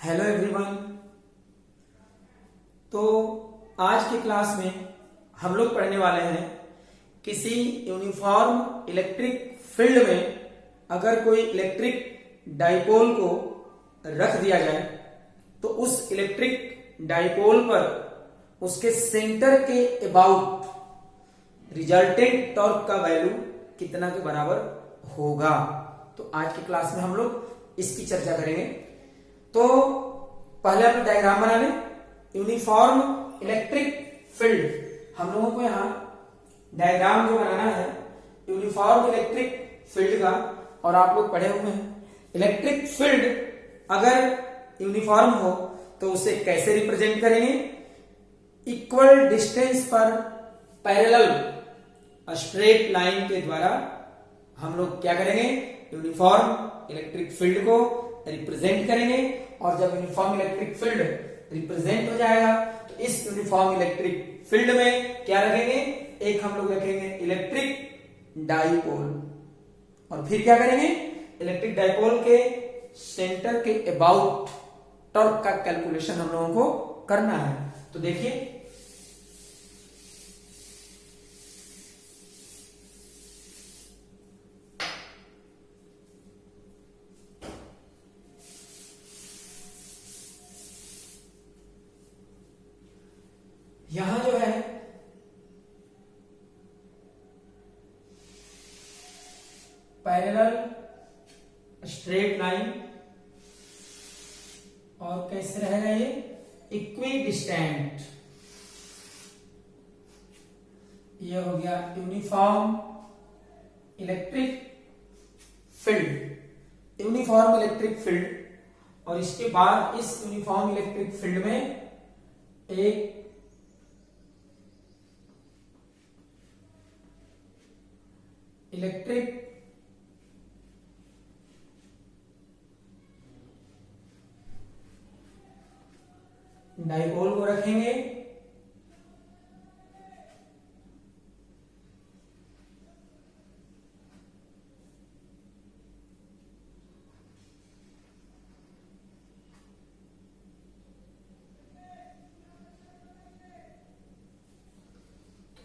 Hello everyone. तो आज की क्लास में हम लोग पढ़ने वाले हैं किसी यूनिफॉर्म इलेक्ट्रिक फील्ड में अगर कोई इलेक्ट्रिक डाइपोल को रख दिया जाए तो उस इलेक्ट्रिक डाइपोल पर उसके सेंटर के अबाउट रिजल्टेंट टॉर्क का वैल्यू कितना के बराबर होगा। तो आज की क्लास में हम लोग इसकी चर्चा करेंगे। तो पहले अपना डायग्राम बना लें। यूनिफॉर्म इलेक्ट्रिक फील्ड, हम लोगों को यहां डायग्राम जो बनाना है यूनिफॉर्म इलेक्ट्रिक फील्ड का, और आप लोग पढ़े हुए हैं इलेक्ट्रिक फील्ड अगर यूनिफॉर्म हो तो उसे कैसे रिप्रेजेंट करेंगे। इक्वल डिस्टेंस पर पैरेलल स्ट्रेट लाइन के द्वारा हम लोग क्या करेंगे, यूनिफॉर्म इलेक्ट्रिक फील्ड को रिप्रेजेंट करेंगे। और जब यूनिफॉर्म इलेक्ट्रिक फील्ड रिप्रेजेंट हो जाएगा तो इस यूनिफॉर्म इलेक्ट्रिक फील्ड में क्या रखेंगे, एक हम लोग रखेंगे इलेक्ट्रिक डाइपोल, और फिर क्या करेंगे, इलेक्ट्रिक डाइपोल के सेंटर के अबाउट टॉर्क का कैलकुलेशन हम लोगों को करना है। तो देखिए यहां जो है पैरेलल स्ट्रेट लाइन, और कैसे रहेगा ये, इक्वी डिस्टेंट। ये हो गया uniform electric field, uniform electric field. और इसके बाद इस यूनिफॉर्म इलेक्ट्रिक फील्ड में एक इलेक्ट्रिक डाइपोल को रखेंगे,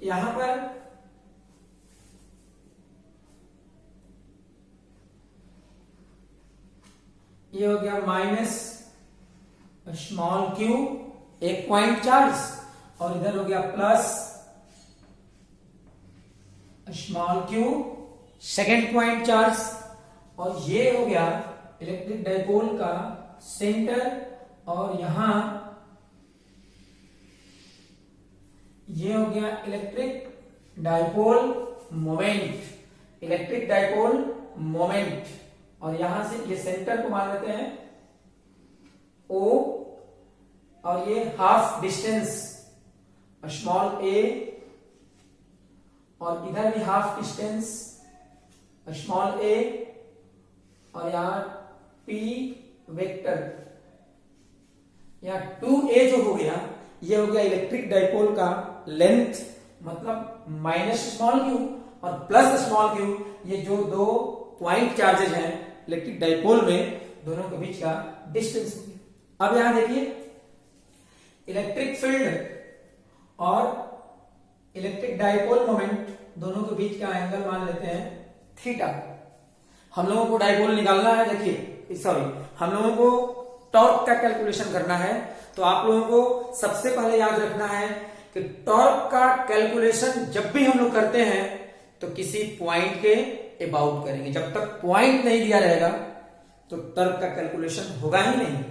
यहां पर ये हो गया माइनस स्मॉल क्यू एक पॉइंट चार्ज, और इधर हो गया plus small Q second point charge. और ये हो गया इलेक्ट्रिक डाइपोल का सेंटर, और यहां ये हो गया electric dipole moment, electric dipole moment. और यहां से ये सेंटर को मान लेते हैं O, और ये हाफ डिस्टेंस स्मॉल a, और इधर भी हाफ डिस्टेंस स्मॉल a, और यहां P वेक्टर, यहां 2a जो हो गया, ये हो गया इलेक्ट्रिक डाइपोल का लेंथ, मतलब माइनस स्मॉल क्यू और प्लस स्मॉल क्यू, ये जो दो पॉइंट चार्जेज हैं इलेक्ट्रिक डाइपोल में, दोनों के बीच का डिस्टेंस। अब यहां देखिए इलेक्ट्रिक फील्ड और इलेक्ट्रिक डाइपोल मोमेंट दोनों के बीच का एंगल मान लेते हैं थीटा। हम लोगों को डाइपोल निकालना है, देखिए सॉरी, हम लोगों को टॉर्क का कैलकुलेशन करना है। तो आप लोगों को सबसे पहले याद रखना है कि टॉर्क का कैलकुलेशन जब भी हम लोग करते हैं तो किसी पॉइंट के अबाउट करेंगे। जब तक पॉइंट नहीं दिया रहेगा तो टॉर्क का कैलकुलेशन होगा ही नहीं।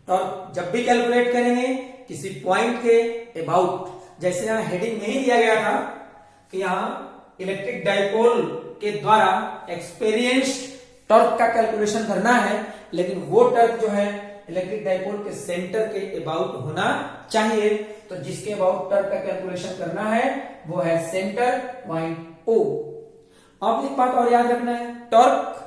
टॉर्क जब भी कैलकुलेट करेंगे किसी पॉइंट के अबाउट, जैसे यहां हेडिंग नहीं दिया गया था कि यहां इलेक्ट्रिक डाइपोल के द्वारा एक्सपीरियंस्ड टॉर्क का कैलकुलेशन करना है, लेकिन वो टॉर्क जो है इलेक्ट्रिक डाइपोल के सेंटर के अबाउट होना चाहिए। तो जिसके अबाउट टॉर्क का कैलकुलेशन करना है वो है सेंटर पॉइंट O। अब एक बात और याद रखना है, टॉर्क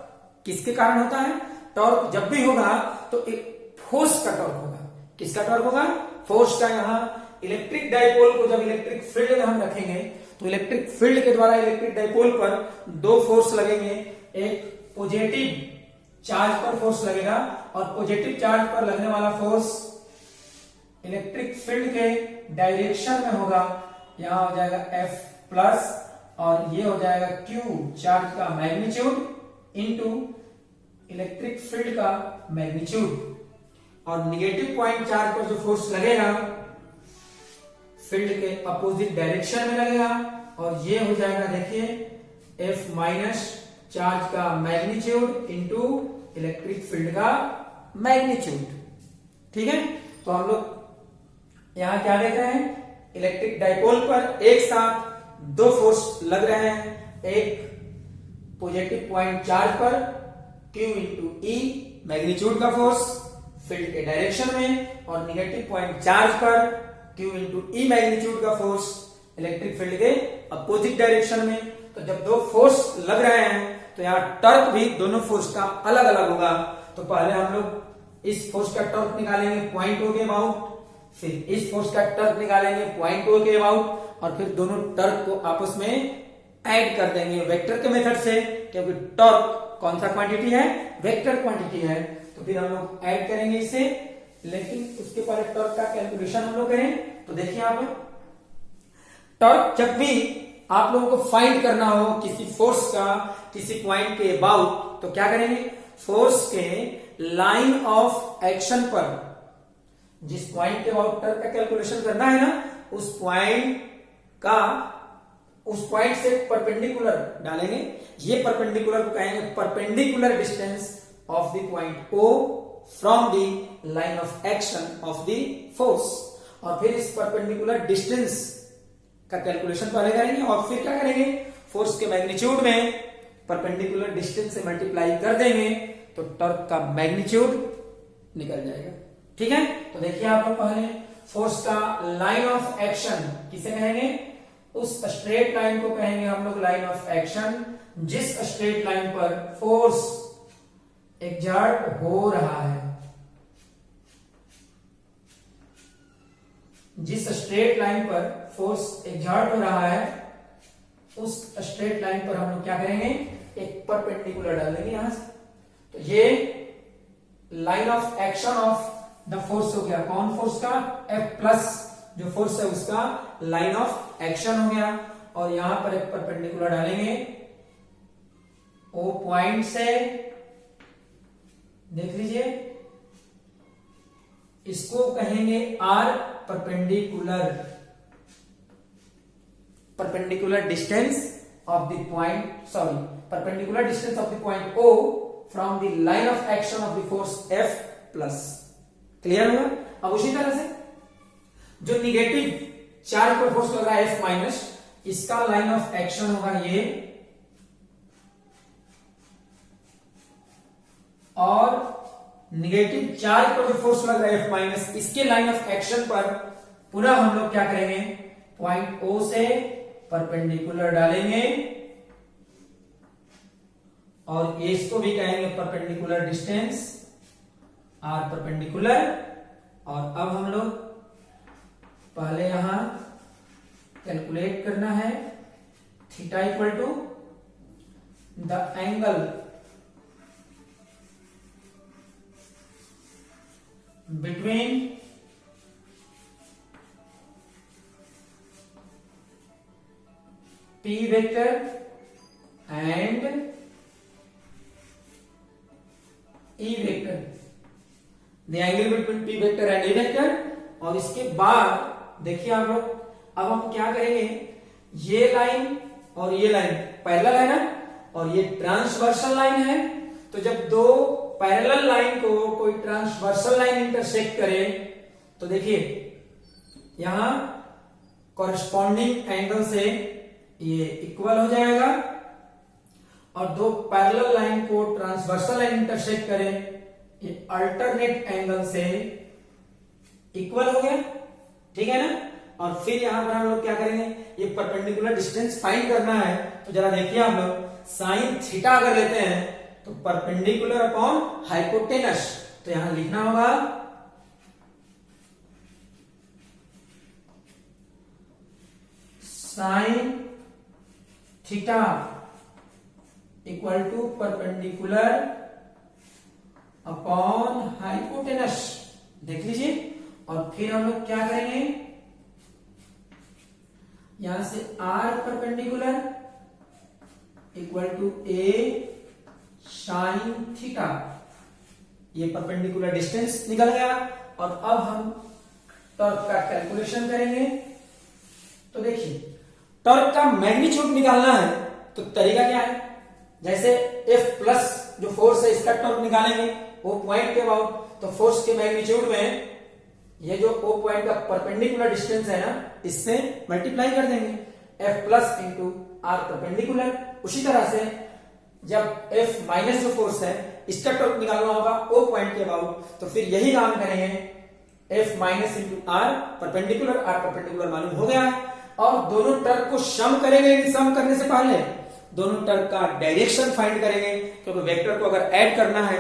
किसके कारण होता है, टॉर्क जब भी होगा तो एक फोर्स का टॉर्क होगा। किसका टॉर्क होगा, फोर्स का। यहां इलेक्ट्रिक डाइपोल को जब इलेक्ट्रिक फील्ड में हम रखेंगे तो इलेक्ट्रिक फील्ड के द्वारा इलेक्ट्रिक डाइपोल पर दो फोर्स लगेंगे, एक पॉजिटिव चार्ज पर फोर्स लगेगा और पॉजिटिव चार्ज पर लगने वाला फोर्स इलेक्ट्रिक फील्ड के डायरेक्शन में होगा। यहां हो जाएगा F प्लस और ये हो जाएगा Q चार्ज का मैग्नीट्यूड इनटू इलेक्ट्रिक फील्ड का मैग्नीट्यूड। और निगेटिव पॉइंट चार्ज पर जो फोर्स लगेगा फील्ड के अपोजिट डायरेक्शन में लगेगा और ये हो जाएगा देखिए F माइनस चार्ज का मैग्नीट्यूड इनटू इलेक्ट्रिक फील्ड का मैग्नीट्यूड। ठीक है, तो हम लोग यहां क्या देख रहे हैं, इलेक्ट्रिक डाइपोल पर एक साथ दो फोर्स लग रहे हैं, एक पॉजिटिव पॉइंट चार्ज पर Q इंटू E मैग्नीट्यूड का फोर्स फील्ड के डायरेक्शन में और निगेटिव पॉइंट चार्ज पर Q इंटू E मैग्नीट्यूड का फोर्स इलेक्ट्रिक फील्ड के अपोजिट डायरेक्शन में। तो जब दो फोर्स लग रहे हैं तो यहाँ टॉर्क भी दोनों फोर्स का अलग अलग होगा। तो पहले हम लोग इस फोर्स का टॉर्क निकालेंगे पॉइंट O के अबाउट, फिर इस फोर्स का टॉर्क निकालेंगे पॉइंट O के अबाउट और फिर दोनों टॉर्क को आपस में ऐड कर देंगे वेक्टर के मेथड से, क्योंकि टॉर्क कौन सा क्वांटिटी है, वेक्टर क्वांटिटी है। तो फिर हम लोग ऐड करेंगे इसे, लेकिन उसके पहले टॉर्क का कैलकुलेशन हम लोग करें। तो देखिए यहाँ पे टॉर्क जब भी आप लोगों को फाइंड करना हो किसी फोर्स का किसी पॉइंट के अबाउट, तो क्या करेंगे, फोर्स के लाइन ऑफ एक्शन पर जिस पॉइंट के अबाउट टॉर्क का कैलकुलेशन करना है ना, उस पॉइंट से परपेंडिकुलर डालेंगे। ये परपेंडिकुलर को कहेंगे perpendicular distance of the point O from the line of action of the force. और फिर इस परपेंडिकुलर डिस्टेंस का कैलकुलेशन पहले करेंगे और फिर क्या करेंगे, फोर्स के मैग्नीट्यूड में परपेंडिकुलर डिस्टेंस से मल्टीप्लाई कर देंगे तो टॉर्क का मैग्नीट्यूड निकल जाएगा। ठीक है, तो देखिए आप लोग पहले फोर्स का लाइन ऑफ एक्शन किसे कहेंगे, उस स्ट्रेट लाइन को कहेंगे हम लोग लाइन ऑफ एक्शन जिस स्ट्रेट लाइन पर फोर्स एग्जर्ट हो रहा है। जिस स्ट्रेट लाइन पर फोर्स एग्जर्ट हो रहा है उस स्ट्रेट लाइन पर हम लोग क्या करेंगे, एक परपेंडिकुलर डालेंगे यहां से। तो ये line of action of the force हो गया, कौन फोर्स का, F प्लस जो फोर्स है उसका लाइन ऑफ एक्शन हो गया। और यहां पर एक परपेंडिकुलर डालेंगे O पॉइंट से, देख लीजिए इसको कहेंगे R perpendicular distance of the point, perpendicular distance of the point O from the line of action of the force F plus. Clear हुआ। अब उसी तरह से जो निगेटिव चार्ज पर फोर्स लग रहा है F माइनस, इसका लाइन ऑफ एक्शन होगा ये, और निगेटिव चार्ज पर जो फोर्स लग रहा है F माइनस, इसके लाइन ऑफ एक्शन पर पुनः हम लोग क्या करेंगे, पॉइंट O से परपेंडिकुलर डालेंगे और इसको भी कहेंगे परपेंडिकुलर डिस्टेंस R परपेंडिकुलर। और अब हम लोग पहले यहां कैलकुलेट करना है theta equal to the angle between P vector and E vector, the angle between P vector and E vector. और इसके बाद देखिए आप लोग, अब हम क्या करेंगे, ये लाइन और ये लाइन पैरेलल है ना, और ये ट्रांसवर्सल लाइन है। तो जब दो पैरेलल लाइन को कोई ट्रांसवर्सल लाइन इंटरसेक्ट करे तो देखिए यहां कॉरेस्पॉन्डिंग एंगल से ये इक्वल हो जाएगा, और दो पैरेलल लाइन को ट्रांसवर्सल लाइन इंटरसेक्ट करे ये अल्टरनेट एंगल से इक्वल हो गया। ठीक है ना। और फिर यहां पर हम लोग क्या करेंगे, ये परपेंडिकुलर डिस्टेंस फाइंड करना है। तो जरा देखिए आप लोग, साइन थीटा अगर लेते हैं तो परपेंडिकुलर अपॉन हाइपोटेनस, तो यहां लिखना होगा sine theta equal to perpendicular upon hypotenuse, देख लीजिए। और फिर हम लोग क्या करेंगे, यहां से r perpendicular equal to a sine theta, ये परपेंडिकुलर डिस्टेंस निकल गया। और अब हम टॉर्क का कैलकुलेशन करेंगे। तो देखिए, टॉर्क का मैग्नीट्यूड निकालना है तो तरीका क्या है, जैसे F प्लस जो फोर्स है इसका टॉर्क निकालेंगे वो पॉइंट के अबाउट, तो फोर्स के मैग्नीट्यूड में ये जो ओ पॉइंट का परपेंडिकुलर डिस्टेंस है ना, इससे मल्टीप्लाई कर देंगे, F plus into r perpendicular. उसी तरह से जब F माइनस जो फोर्स है इसका टॉर्क निकालना होगा ओ पॉइंट के अबाउट, तो फिर यही काम करेंगे, F minus into r perpendicular, r perpendicular मालूम हो गया। और दोनों टर्क को सम करेंगे, सम करने से पहले दोनों टर्क का डायरेक्शन फाइंड करेंगे, क्योंकि वेक्टर को अगर ऐड करना है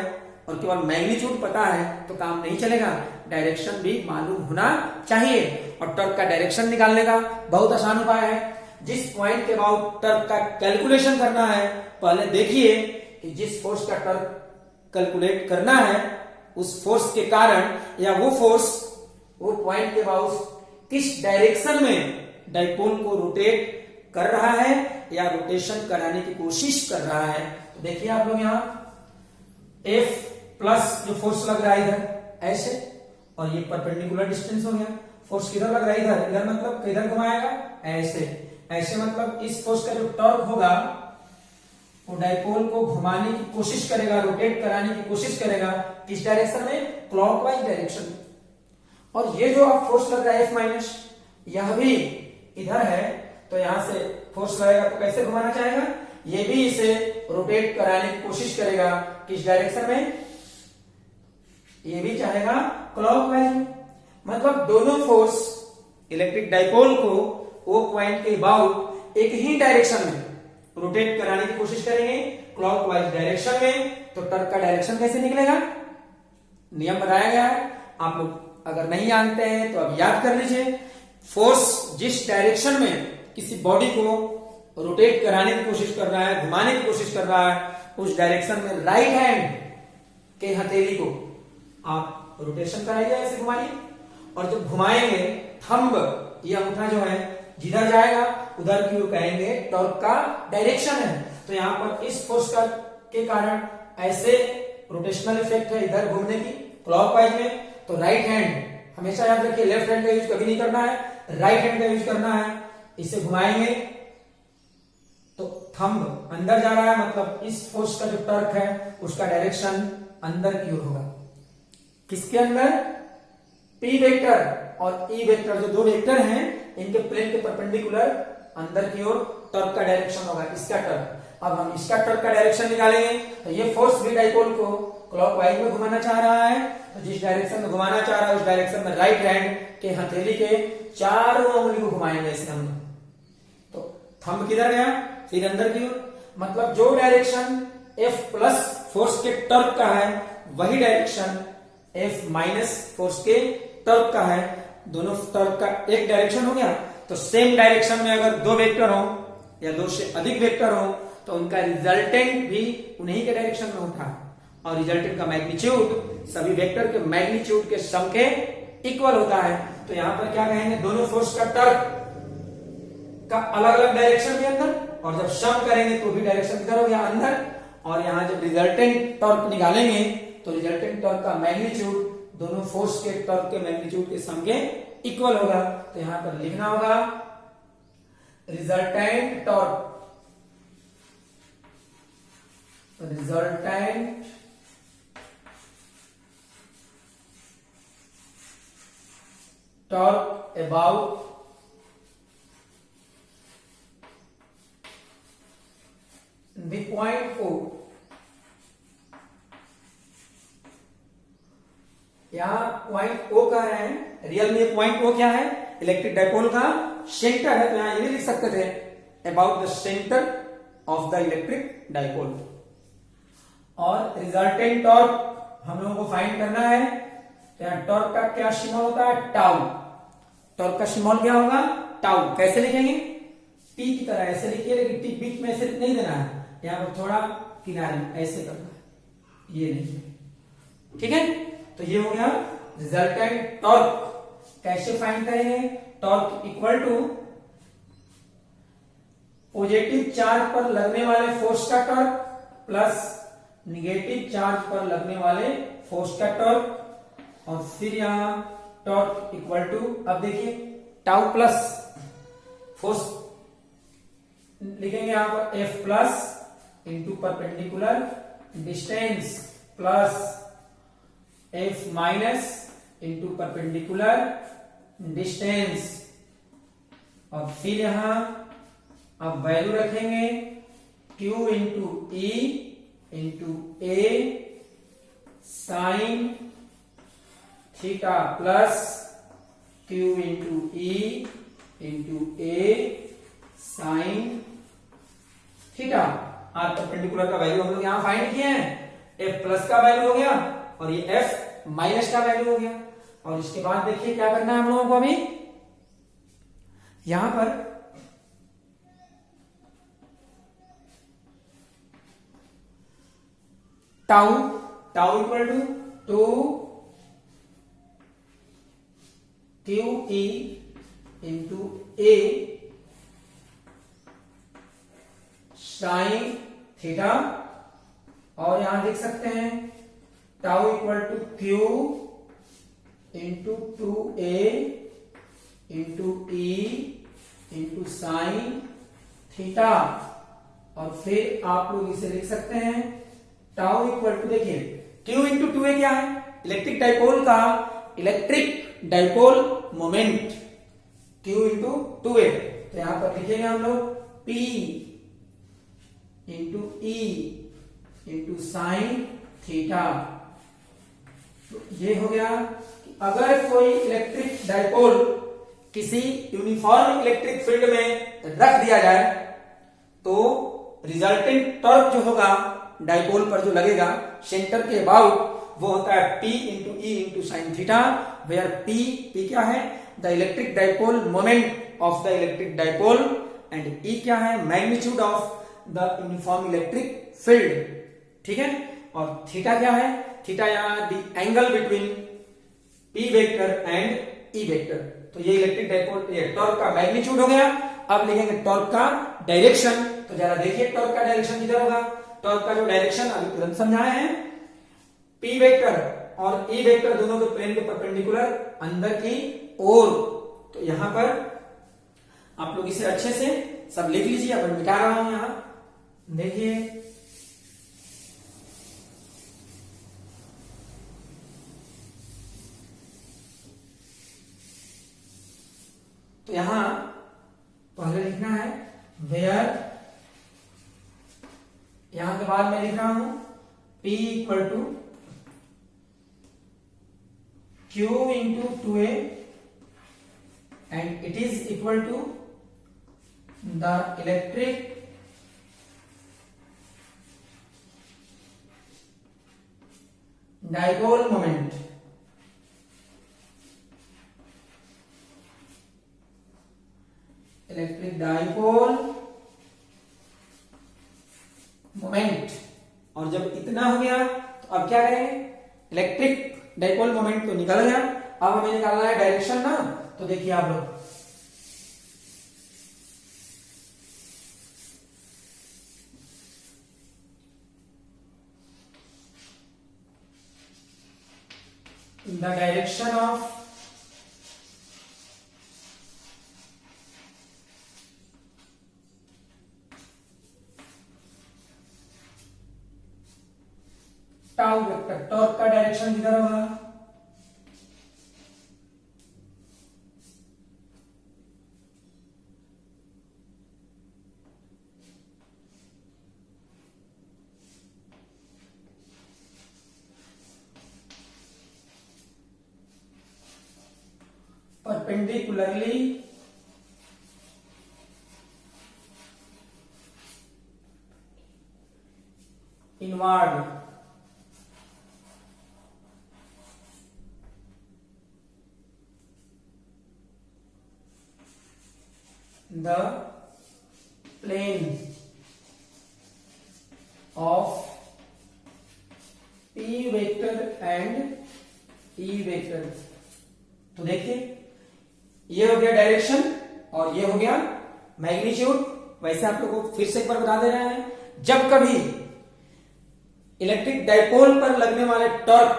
और केवल मैग्नीट्यूड पता है तो काम नहीं चलेगा, डायरेक्शन भी मालूम होना चाहिए। और टर्क का डायरेक्शन निकालने का बहुत आसान उपाय है, जिस पॉइंट के अबाउट टर्क का कैलकुलेशन करना है, पहले देखिए कि जिस फोर्स का टर्क कैलकुलेट करना है उस फोर्स के कारण या वो फोर्स वो पॉइंट के अबाउट किस डायरेक्शन में डाइपोल को रोटेट कर रहा है या रोटेशन कराने की कोशिश कर रहा है। तो देखिए आप लोग यहां F प्लस जो फोर्स लग रहा है इधर ऐसे, और ये परपेंडिकुलर डिस्टेंस हो गया, फोर्स किधर लग रहा है इधर, इधर मतलब किधर घुमाएगा ऐसे, ऐसे मतलब इस फोर्स का जो टॉर्क होगा वो डाइपोल को घुमाने की कोशिश करेगा, रोटेट कराने की कोशिश करेगा, किस डायरेक्शन में, क्लॉकवाइज डायरेक्शन में। और ये जो आप फोर्स लग रहा है F माइनस, यह भी इधर है, तो यहां से फोर्स लगेगा तो कैसे घुमाना चाहेगा, ये भी इसे रोटेट कराने की कोशिश करेगा, किस डायरेक्शन में, ये भी चाहेगा क्लॉकवाइज। मतलब दोनों फोर्स इलेक्ट्रिक डाइपोल को ओ पॉइंट के अबाउट एक ही डायरेक्शन में रोटेट कराने की कोशिश करेंगे, क्लॉकवाइज डायरेक्शन में। तो टर्क का डायरेक्शन कैसे निकलेगा, नियम बताया गया है, आप लोग अगर नहीं जानते हैं तो अब याद कर लीजिए। फोर्स जिस डायरेक्शन में किसी बॉडी को रोटेट कराने की कोशिश कर रहा है, घुमाने की कोशिश कर रहा है, उस डायरेक्शन में राइट हैंड के हथेली को आप रोटेशन कराइए, ऐसे घुमाइए। और जब घुमाएंगे थंब ये अंगूठा जो है जिधर जाएगा उधर की ओर कहेंगे टॉर्क का डायरेक्शन है। तो यहां पर इस फोर्स का के कारण ऐसे रोटेशनल इफेक्ट है इधर घूमने की क्लॉकवाइज में। तो राइट हैंड हमेशा याद रखिए, लेफ्ट हैंड का यूज कभी नहीं करना है, राइट हैंड का यूज करना है। इसे घुमाएंगे तो थंब अंदर जा रहा है, मतलब इस फोर्स का जो टॉर्क है उसका डायरेक्शन अंदर की ओर होगा। किसके अंदर, पी वेक्टर और ई वेक्टर, जो दो वेक्टर हैं इनके प्लेन के परपेंडिकुलर अंदर की ओर टॉर्क का डायरेक्शन होगा, इसका टॉर्क। अब हम इसका टॉर्क का डायरेक्शन निकालेंगे, तो ये फोर्स भी डाइपोल को क्लॉकवाइज में घुमाना चाह रहा है, तो जिस डायरेक्शन में घुमाना चाह रहा है उस डायरेक्शन में राइट हैंड के हथेली के चारों उंगली को घुमाएंगे ऐसे हम। तो थंब किधर गया, फिर अंदर की ओर, मतलब जो डायरेक्शन F प्लस फोर्स के टॉर्क का है वही डायरेक्शन F माइनस फोर्स के टॉर्क का है। दोनों टॉर्क का एक डायरेक्शन हो गया, तो सेम डायरेक्शन में अगर दो वेक्टर हो या दो से अधिक वेक्टर हो तो उनका रिजल्टेंट भी उन्हीं के डायरेक्शन में होता है, और रिजल्टेंट का मैग्नीट्यूड सभी वेक्टर के मैग्नीट्यूड के सम के इक्वल होता है। तो यहां पर क्या कहेंगे, दोनों फोर्स का टॉर्क का अलग अलग डायरेक्शन भी अंदर, और जब सम करेंगे तो भी डायरेक्शन किधर हो गया, अंदर। और यहां जब रिजल्टेंट टॉर्क निकालेंगे तो रिजल्टेंट टॉर्क का मैग्नीट्यूड दोनों फोर्स के टॉर्क के मैग्नीट्यूड के सम के इक्वल होगा। तो यहां पर लिखना होगा resultant torque, resultant torque about the point O। यहां पॉइंट O कह रहे हैं, रियल में पॉइंट O क्या है, इलेक्ट्रिक डाइपोल का सेंटर है। तो यहां ये भी लिख सकते थे about the centre of the electric dipole. और रिजल्टेंट टॉर्क हम लोगों को फाइंड करना है, तो यहां टॉर्क का क्या सिंबल होता है, टाउ। टॉर्क का सिंबल क्या होगा, टाउ। कैसे लिखेंगे, टी की तरह ऐसे लिखिए, लेकिन टी बीच में ऐसे नहीं देना है, यहां पर थोड़ा किनारे ऐसे करना है, ये नहीं। ठीक है, तो ये हो गया रिजल्टेंट टॉर्क। कैसे फाइंड करेंगे? Torque equal to positive charge पर लगने वाले फोर्स का टॉर्क प्लस निगेटिव चार्ज पर लगने वाले फोर्स का टॉर्क, और फिर यहां टॉर्क इक्वल टू, अब देखिए टाउ प्लस फोर्स लिखेंगे यहां पर F plus into perpendicular distance plus F minus into perpendicular distance, और फिर यहां अब वैल्यू रखेंगे Q into E into A sine theta plus Q into E into A sine theta. R perpendicular का value हम लोग यहां फाइंड किए हैं, F प्लस का वैल्यू हो गया और ये F माइनस का वैल्यू हो गया। और इसके बाद देखिए क्या करना है हम लोगों को, अभी यहां पर tau tau equal to q e into a sine theta, और यहां देख सकते हैं tau equal to q into 2a into e into sine theta, और फिर आप लोग इसे लिख सकते हैं टाउ इक्वल टू, देखिए Q इंटू 2a क्या है? इलेक्ट्रिक डाइपोल का electric dipole moment Q into 2a, तो यहां पर लिखेंगे हम लोग P into E into sine theta. तो ये हो गया कि अगर कोई इलेक्ट्रिक डाइपोल किसी यूनिफॉर्म इलेक्ट्रिक फील्ड में रख दिया जाए तो रिजल्टेंट टॉर्क जो होगा डाइपोल पर जो लगेगा सेंटर के अबाउट, वो होता है P into E into sine theta, where P क्या है? The electric dipole moment of the electric dipole, and E क्या है? Magnitude of the uniform electric field, ठीक है। और थीटा क्या है? थीटा यहाँ the angle between P vector and E vector. तो ये इलेक्ट्रिक डाइपोल, ये टॉर्क का मैग्नीट्यूड हो गया। अब लिखेंगे टॉर्क का डायरेक्शन, तो जरा देखिए टॉर्क का डायरेक्शन किधर होगा? टॉर्क का जो डायरेक्शन अभी तुरंत समझाए हैं, P वेक्टर और E वेक्टर दोनों के प्लेन के परपेंडिकुलर अंदर की ओर। तो यहां पर आप लोग इसे अच्छे से सब लिख लीजिए, अब मिटा रहा हूं यहां, देखिए तो यहां पहले लिखना है वेयर, यहां के बाद मैं लिख रहा हूं P equal to Q into 2a and it is equal to the electric dipole moment, electric dipole moment. और जब इतना हो गया तो अब क्या करेंगे? इलेक्ट्रिक डाइपोल मोमेंट तो निकल गया, अब हमें निकालना है डायरेक्शन ना। तो देखिए आप लोग, the direction of tau vector, torque का डायरेक्शन किधर होगा? Perpendicularly inward, the plane of P vector and e vector. तो देखिए ये हो गया डायरेक्शन और ये हो गया मैग्नीट्यूड। वैसे आप लोगों को फिर से एक बार बता दे रहे हैं, जब कभी इलेक्ट्रिक डाइपोल पर लगने वाले टॉर्क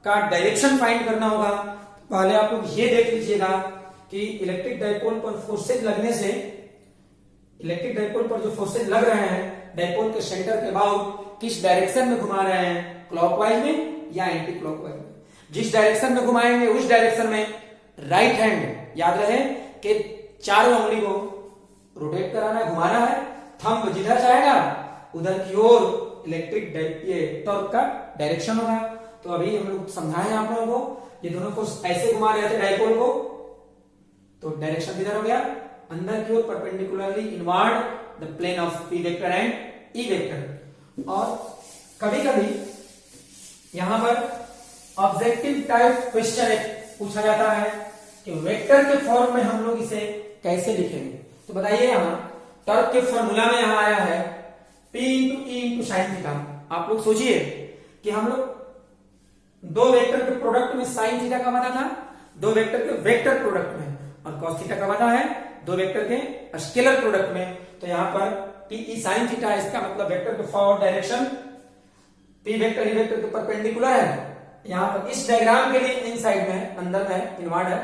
का डायरेक्शन फाइंड करना होगा, पहले आप लोग ये देख लीजिएगा कि इलेक्ट्रिक डाइपोल पर फोर्सेज लगने से, इलेक्ट्रिक डाइपोल पर जो फोर्सेज लग रहे हैं डाइपोल के सेंटर के अबाउट किस डायरेक्शन में घुमा रहे हैं, क्लॉकवाइज में या एंटी क्लॉकवाइज में। जिस डायरेक्शन में घुमाएंगे उस डायरेक्शन में राइट हैंड, याद रहे कि चारों उंगली को रोटेट कराना है, घुमाना है, थंब जिधर जाएगा उधर की ओर इलेक्ट्रिक ये टॉर्क का डायरेक्शन होगा। तो अभी हम लोग समझाए आप लोगों को, ये दोनों को ऐसे घुमा रहे थे डाइपोल को, तो डायरेक्शन किधर हो गया, अंदर की ओर perpendicularly inward the plane of p vector and e vector. और कभी कभी यहां पर ऑब्जेक्टिव टाइप क्वेश्चन पूछा जाता है कि वेक्टर के फॉर्म में हम लोग इसे कैसे लिखेंगे। तो बताइए, यहां टॉर्क के फॉर्मूला में यहां आया है P into e into sine theta. आप लोग सोचिए कि हम लोग दो वेक्टर के प्रोडक्ट में साइन थीटा का पता था, दो वेक्टर के वेक्टर प्रोडक्ट में, और कॉस थीटा का पता है दो वेक्टर के स्केलर प्रोडक्ट में। तो यहां पर P ई साइन थीटा, इसका मतलब वेक्टर के forward direction P vector e vector के परपेंडिकुलर है। यहां पर इस डायग्राम के लिए इन साइड में अंदर में इनवर्ड है,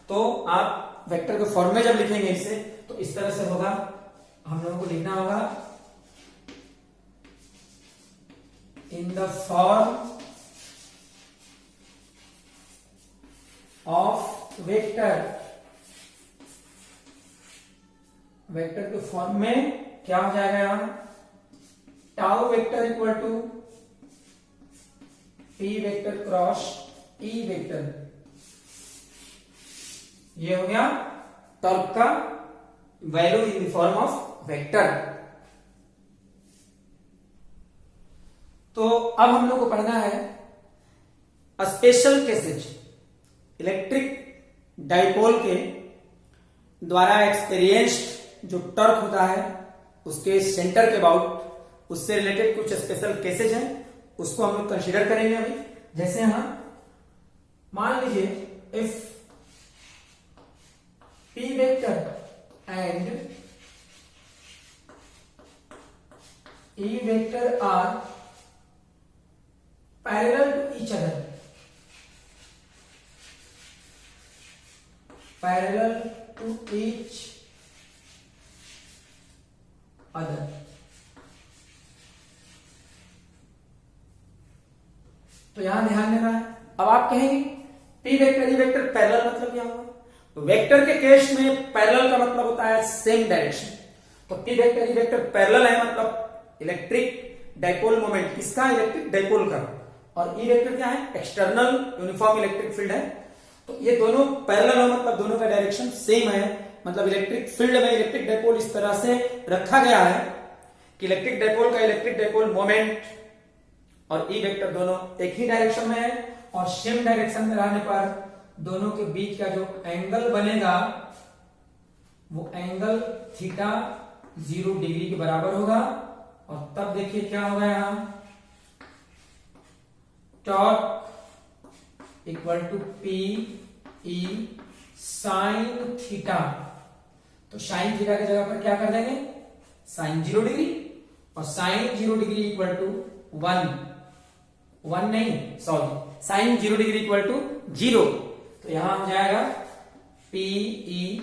तो आप वेक्टर के फॉर्म में जब लिखेंगे इसे तो इस तरह से होगा। हम लोगों को लिखना होगा in the form of vector. Vector के फॉर्म में क्या हो जाएगा, यहां tau vector equal to p vector cross e vector. ये हो गया टॉर्क का value in the form of vector. तो अब हम लोग को पढ़ना है स्पेशल केसेज। इलेक्ट्रिक डाइपोल के द्वारा एक्सपीरियंस्ड जो टॉर्क होता है उसके सेंटर के अबाउट, उससे रिलेटेड कुछ स्पेशल केसेज हैं, उसको हम लोग कंसीडर करेंगे अभी। जैसे यहां मान लीजिए if p vector and e vector are parallel to each other, parallel to each other. तो यहां ध्यान देना है। अब आप कहेंगे p vector e vector parallel मतलब क्या होगा, तो वेक्टर के केस में पैरेलल का मतलब होता है सेम डायरेक्शन। तो P vector e vector parallel है मतलब इलेक्ट्रिक डाइपोल मोमेंट किसका, इलेक्ट्रिक डाइपोल का, और ई वेक्टर क्या है, एक्सटर्नल यूनिफॉर्म इलेक्ट्रिक फील्ड है। तो ये दोनों पैरेलल हो मतलब दोनों का डायरेक्शन सेम है, मतलब इलेक्ट्रिक फील्ड में इलेक्ट्रिक डाइपोल इस तरह से रखा गया है कि इलेक्ट्रिक डाइपोल का इलेक्ट्रिक डाइपोल मोमेंट और ई वेक्टर दोनों एक ही डायरेक्शन में है, और सेम डायरेक्शन में रहने पर दोनों के बीच का जो एंगल बनेगा वो एंगल थीटा 0 डिग्री के बराबर होगा। और तब देखिए क्या होगा, यहां torque equal to p e sine theta. तो साइन थीटा की जगह पर क्या कर देंगे, साइन 0 डिग्री, और साइन 0 डिग्री इक्वल टू 1 नहीं sorry, sine 0 degree equal to 0। तो यहां हो जाएगा पी ई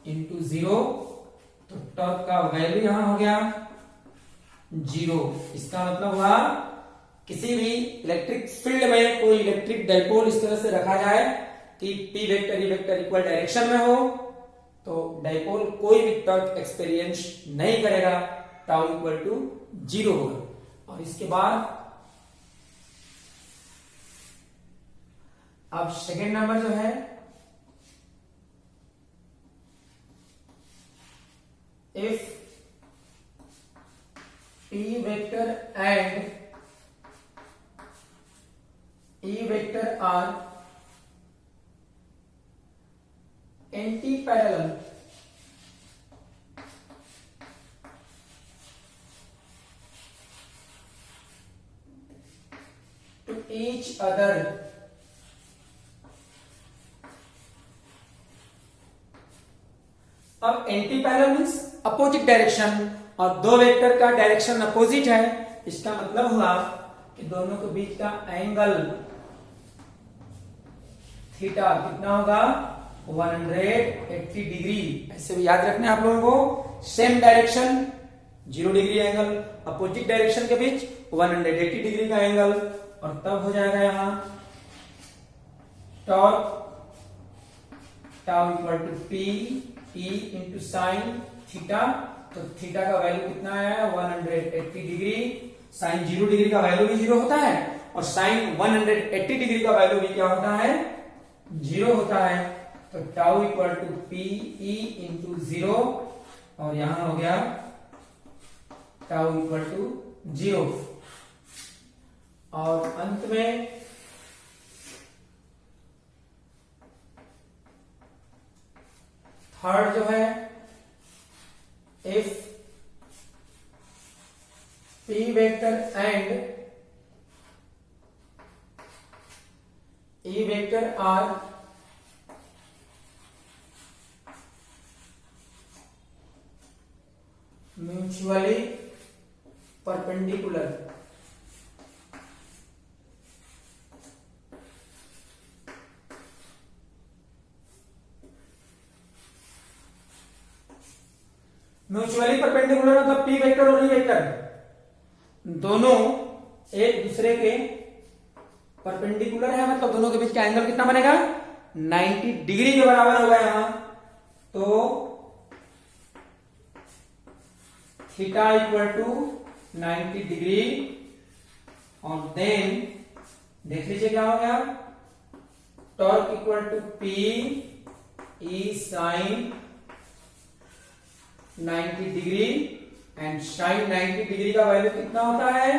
इंटू 0, तो टॉर्क का वैल्यू यहां हो गया 0। इसका मतलब हुआ किसी भी इलेक्ट्रिक फील्ड में कोई इलेक्ट्रिक डाइपोल इस तरह से रखा जाए कि P vector e vector equal direction में हो, तो डाइपोल कोई भी टॉर्क एक्सपीरियंस नहीं करेगा, टाउ इक्वल टू 0 होगा। और इसके बाद अब सेकेंड नंबर जो है, if p vector and e vector are anti parallel, each other. अब anti parallel means opposite direction, और दो वेक्टर का डायरेक्शन अपोजिट है, इसका मतलब हुआ कि दोनों के बीच का एंगल थीटा कितना होगा 180 डिग्री। ऐसे भी याद रखना है आप लोगों को। Same direction 0 degree angle, opposite direction के बीच 180 डिग्री का एंगल, और तब हो जाएगा यहां torque tau equal to p e into sine theta. तो थीटा का वैल्यू कितना है 180 डिग्री, साइन 0 डिग्री का वैल्यू भी 0 होता है, और साइन 180 डिग्री का वैल्यू भी क्या होता है 0 होता है। तो tau equal to p e into 0, और यहां हो गया टाउ इक्वल टू 0, और अंत में थर्ड जो है if P vector and E vector are mutually perpendicular, mutually perpendicular मतलब P वेक्टर और E वेक्टर दोनों एक दूसरे के परपेंडिकुलर है, मतलब दोनों के बीच का एंगल कितना बनेगा 90 डिग्री के बराबर होगा यहां। तो थीटा इक्वल टू 90 डिग्री, और देन देख लीजिए क्या हो गया torque equal to p e sine 90 degree, and sine 90 degree का वैल्यू कितना होता है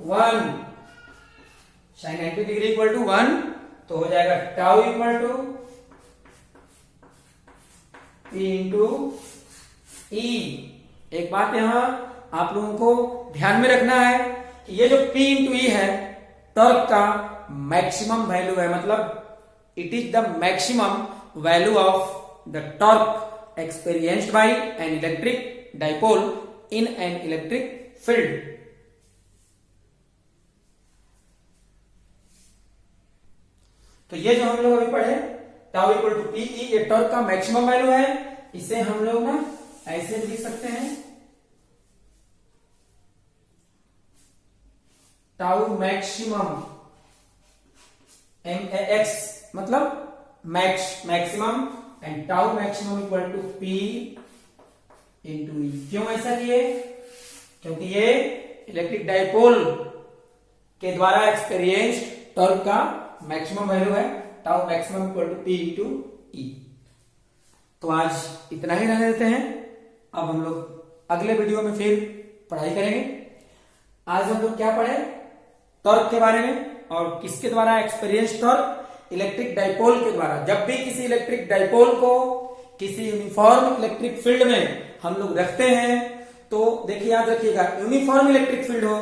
1, साइन 90 डिग्री इक्वल टू 1, तो हो जाएगा tau equal to p into e. एक बात यहां आप लोगों को ध्यान में रखना है कि ये जो P इंटू ई है टॉर्क का मैक्सिमम वैल्यू है, मतलब it is the maximum value of the torque experienced by an electric dipole in an electric field. तो ये जो हम लोग अभी पढ़े tau equal to p e, ये टॉर्क का मैक्सिमम वैल्यू है। इसे हम लोग ना ऐसे लिख सकते हैं tau maximum m a x मतलब maximum, and tau maximum equal to p into e. क्यों ऐसा किए? क्योंकि ये इलेक्ट्रिक डाइपोल के द्वारा एक्सपीरियंस्ड टॉर्क का मैक्सिमम वैल्यू है, tau maximum equal to p into e. तो आज इतना ही रहने देते हैं, अब हम लोग अगले वीडियो में फिर पढ़ाई करेंगे। आज हम लोग क्या पढ़े टॉर्क के बारे में, और किसके द्वारा एक्सपीरियंस टॉर्क इलेक्ट्रिक डाइपोल के द्वारा। जब भी किसी इलेक्ट्रिक डाइपोल को किसी यूनिफॉर्म इलेक्ट्रिक फील्ड में हम लोग रखते हैं, तो देखिए याद रखिएगा यूनिफॉर्म इलेक्ट्रिक फील्ड हो,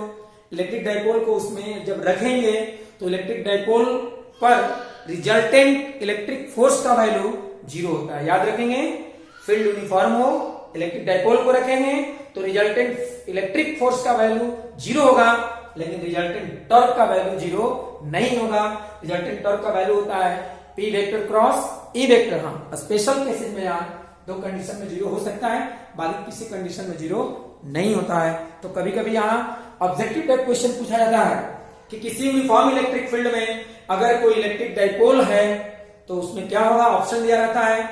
इलेक्ट्रिक डाइपोल को उसमें जब रखेंगे तो इलेक्ट्रिक डाइपोल पर रिजल्टेंट इलेक्ट्रिक फोर्स का वैल्यू 0 होता है। याद रखेंगे फील्ड यूनिफॉर्म हो, इलेक्ट्रिक डाइपोल को रखेंगे तो रिजल्टेंट इलेक्ट्रिक फोर्स का वैल्यू 0 होगा, लेकिन रिजल्टेंट टॉर्क का वैल्यू 0 नहीं होगा। रिजल्टेंट टॉर्क का वैल्यू होता है P vector cross E vector. हाँ, स्पेशल केसेस में यार दो कंडीशन में 0 हो सकता है, बाकी किसी कंडीशन में 0 नहीं होता है। तो कभी कभी यहाँ ऑब्जेक्टिव टाइप क्वेश्चन पूछा जाता है कि किसी यूनिफॉर्म इलेक्ट्रिक फील्ड में अगर कोई इलेक्ट्रिक डाइपोल है तो उसमें क्या होगा, ऑप्शन दिया रहता है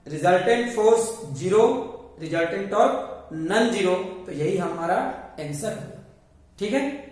resultant force 0, resultant torque non 0। तो यही हमारा आंसर है। ठीक है।